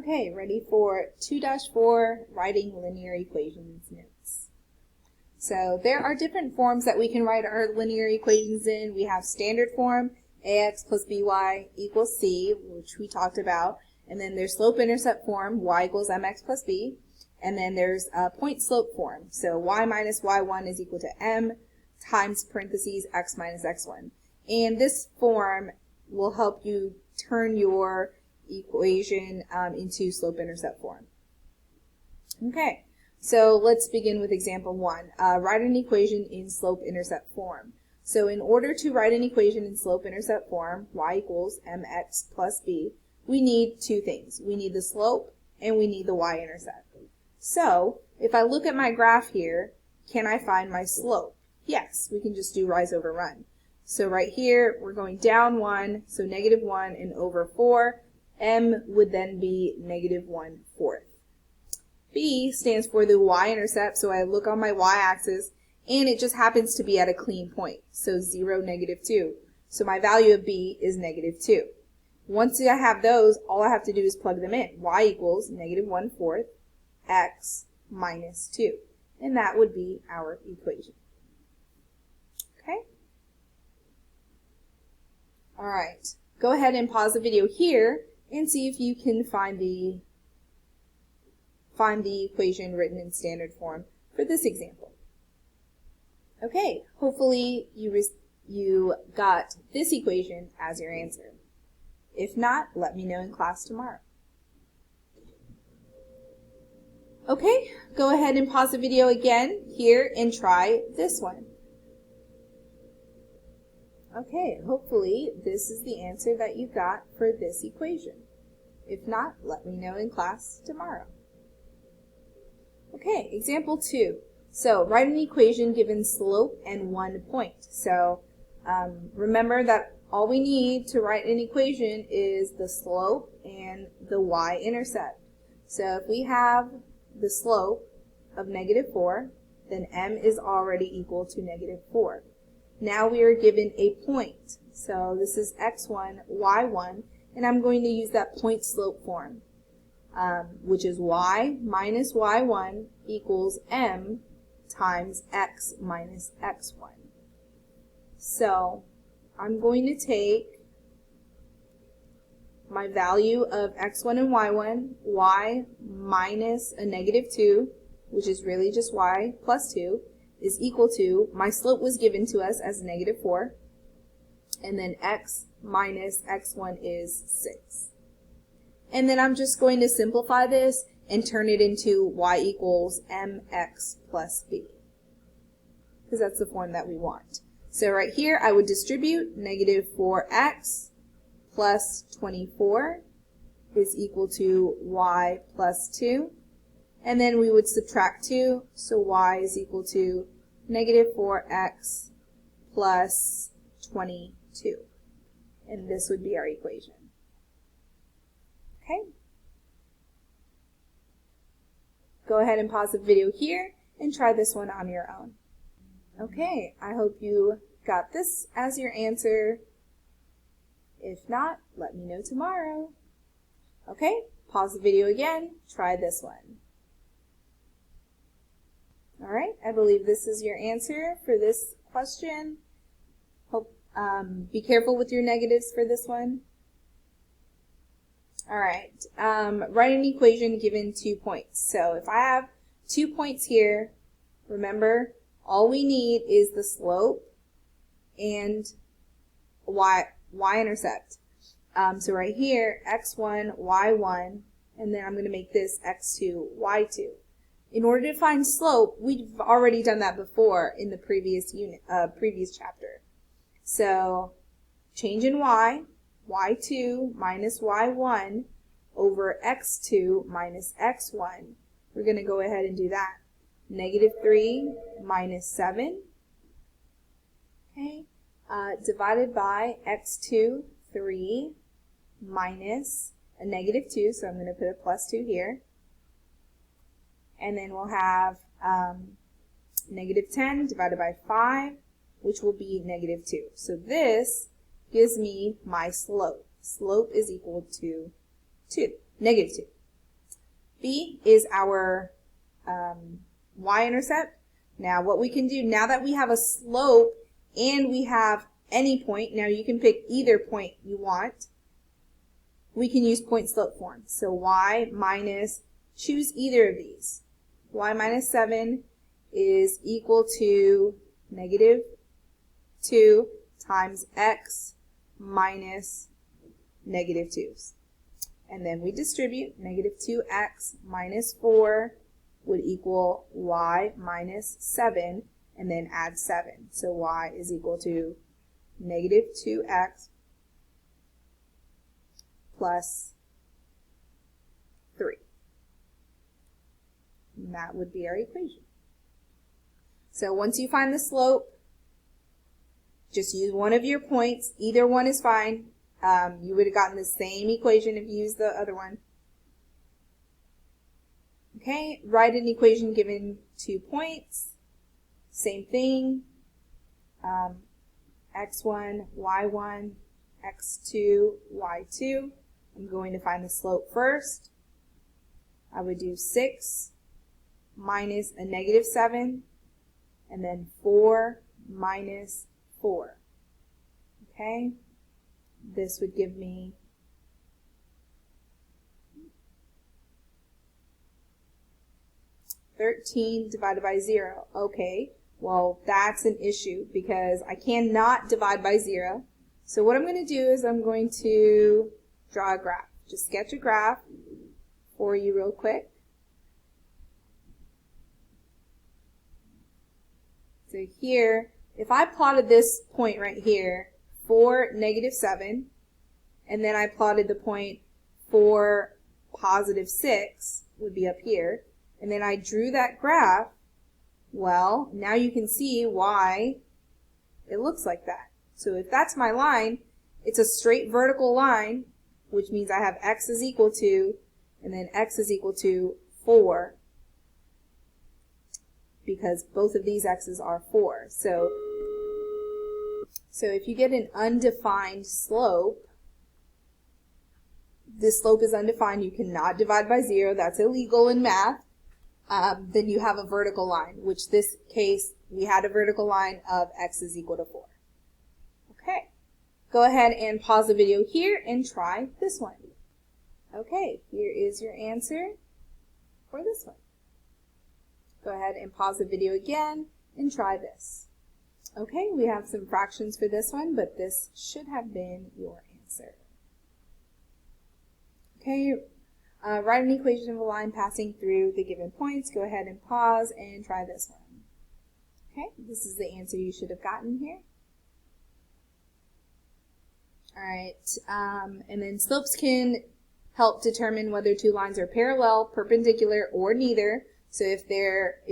Okay, ready for 2-4, writing linear equations notes. So there are different forms that we can write our linear equations in. We have standard form, ax plus by equals c, which we talked about. And then there's slope-intercept form, y equals mx plus b. And then there's a point-slope form. So y minus y1 is equal to m times parentheses x minus x1. And this form will help you turn your equation into slope-intercept form. Okay, so let's begin with example 1. Write an equation in slope-intercept form. So in order to write an equation in slope-intercept form, y equals mx plus b, we need two things. We need the slope and we need the y-intercept. So if I look at my graph here, can I find my slope? Yes, we can just do rise over run. So right here, we're going down 1, so negative 1 and over 4. M would then be negative 1/4. B stands for the y-intercept, so I look on my y-axis, and it just happens to be at a clean point, so 0, negative 2. So my value of B is negative 2. Once I have those, all I have to do is plug them in. Y equals negative 1/4 x minus 2. And that would be our equation. Okay? All right. Go ahead and pause the video here and see if you can find the equation written in standard form for this example. Okay, hopefully you got this equation as your answer. If not, let me know in class tomorrow. Okay, go ahead and pause the video again here and try this one. Okay, hopefully this is the answer that you got for this equation. If not, let me know in class tomorrow. Okay, example 2. So write an equation given slope and 1 point. So remember that all we need to write an equation is the slope and the y-intercept. So if we have the slope of negative 4, then m is already equal to negative 4. Now we are given a point. So this is x1, y1, and I'm going to use that point slope form, which is y minus y1 equals m times x minus x1. So I'm going to take my value of x1 and y1, y minus a negative 2, which is really just y plus 2, is equal to, my slope was given to us as negative 4, and then x minus x1 is 6. And then I'm just going to simplify this and turn it into y equals mx plus b, because that's the form that we want. So right here I would distribute negative 4x plus 24 is equal to y plus 2. And then we would subtract 2, so y is equal to negative 4x plus 22. And this would be our equation. Okay? Go ahead and pause the video here and try this one on your own. Okay, I hope you got this as your answer. If not, let me know tomorrow. Okay, pause the video again, try this one. All right, I believe this is your answer for this question. Hope, be careful with your negatives for this one. All right, write an equation given 2 points. So if I have 2 points here, remember, all we need is the slope and y-intercept. So right here, x1, y1, and then I'm going to make this x2, y2. In order to find slope, we've already done that before in the previous chapter. So change in y, y2 minus y1 over x2 minus x1. We're going to go ahead and do that. Negative 3 minus 7, okay, divided by x2, 3 minus a negative 2, so I'm going to put a plus 2 here. And then we'll have negative 10 divided by 5, which will be negative 2. So this gives me my slope. Slope is equal to negative 2. B is our y-intercept. Now what we can do, now that we have a slope and we have any point, now you can pick either point you want, we can use point slope form. So y minus, choose either of these. Y minus 7 is equal to negative 2 times x minus negative 2. And then we distribute. Negative 2x minus 4 would equal y minus 7, and then add 7. So y is equal to negative 2x plus 3. And that would be our equation. So once you find the slope, just use one of your points. Either one is fine. You would have gotten the same equation if you used the other one. Okay, write an equation given 2 points. Same thing. X1, Y1, X2, Y2. I'm going to find the slope first. I would do 6 minus a negative 7, and then 4 minus 4. Okay, this would give me 13 divided by 0. Okay, well that's an issue because I cannot divide by 0. So what I'm going to do is I'm going to draw a graph. Just sketch a graph for you real quick. So here, if I plotted this point right here for negative 7, and then I plotted the point for positive 6, would be up here, and then I drew that graph, well, now you can see why it looks like that. So if that's my line, it's a straight vertical line, which means I have x is equal to, and then x is equal to 4, because both of these x's are 4. So if you get an undefined slope, this slope is undefined, you cannot divide by 0, that's illegal in math, then you have a vertical line, which this case, we had a vertical line of x is equal to 4. Okay, go ahead and pause the video here and try this one. Okay, here is your answer for this one. Go ahead and pause the video again and try this. Okay, we have some fractions for this one, but this should have been your answer. Okay, write an equation of a line passing through the given points. Go ahead and pause and try this one. Okay, this is the answer you should have gotten here. Alright, and then slopes can help determine whether two lines are parallel, perpendicular, or neither. So if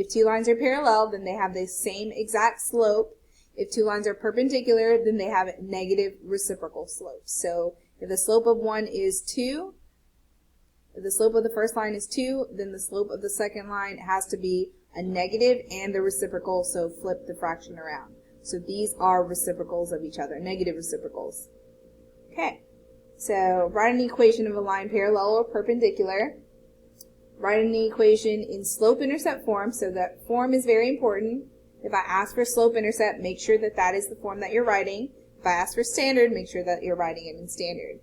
two lines are parallel, then they have the same exact slope. If two lines are perpendicular, then they have negative reciprocal slopes. So if the slope of one is 2, if the slope of the first line is 2, then the slope of the second line has to be a negative and the reciprocal, so flip the fraction around. So these are reciprocals of each other, negative reciprocals. Okay, so write an equation of a line parallel or perpendicular. Write an equation in slope-intercept form, so that form is very important. If I ask for slope-intercept, make sure that that is the form that you're writing. If I ask for standard, make sure that you're writing it in standard.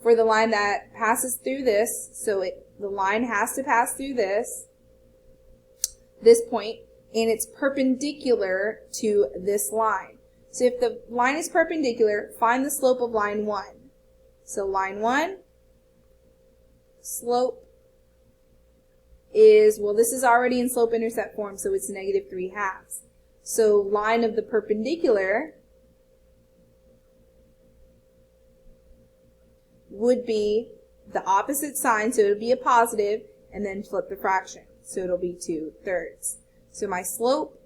For the line that passes through this, so the line has to pass through this point, and it's perpendicular to this line. So if the line is perpendicular, find the slope of line 1. So line 1, slope is, well, this is already in slope-intercept form, so it's negative 3/2. So line of the perpendicular would be the opposite sign, so it would be a positive, and then flip the fraction. So it'll be 2/3. So my slope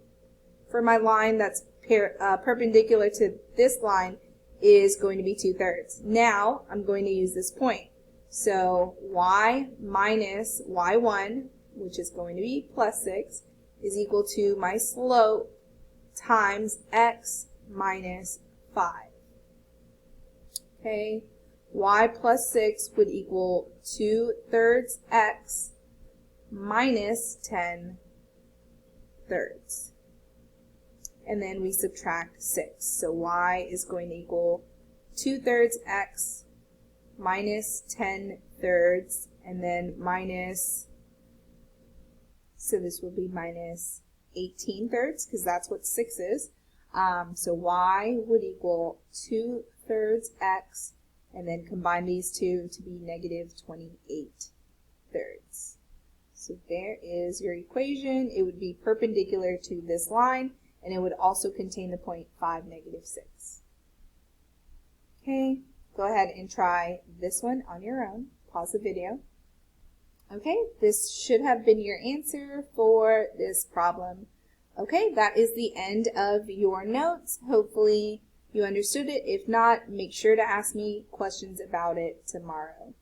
for my line that's perpendicular to this line is going to be 2/3. Now I'm going to use this point. So y minus y1, which is going to be plus 6, is equal to my slope times x minus 5. Okay, y plus 6 would equal 2/3 x minus 10 thirds. And then we subtract 6. So y is going to equal 2/3 x minus 10 thirds, and then minus, so this will be minus 18 thirds, because that's what 6 is. So y would equal 2/3 x, and then combine these two to be negative 28 thirds. So there is your equation. It would be perpendicular to this line, and it would also contain the point 5, negative 6. Okay, go ahead and try this one on your own. Pause the video. Okay, this should have been your answer for this problem. Okay, that is the end of your notes. Hopefully you understood it. If not, make sure to ask me questions about it tomorrow.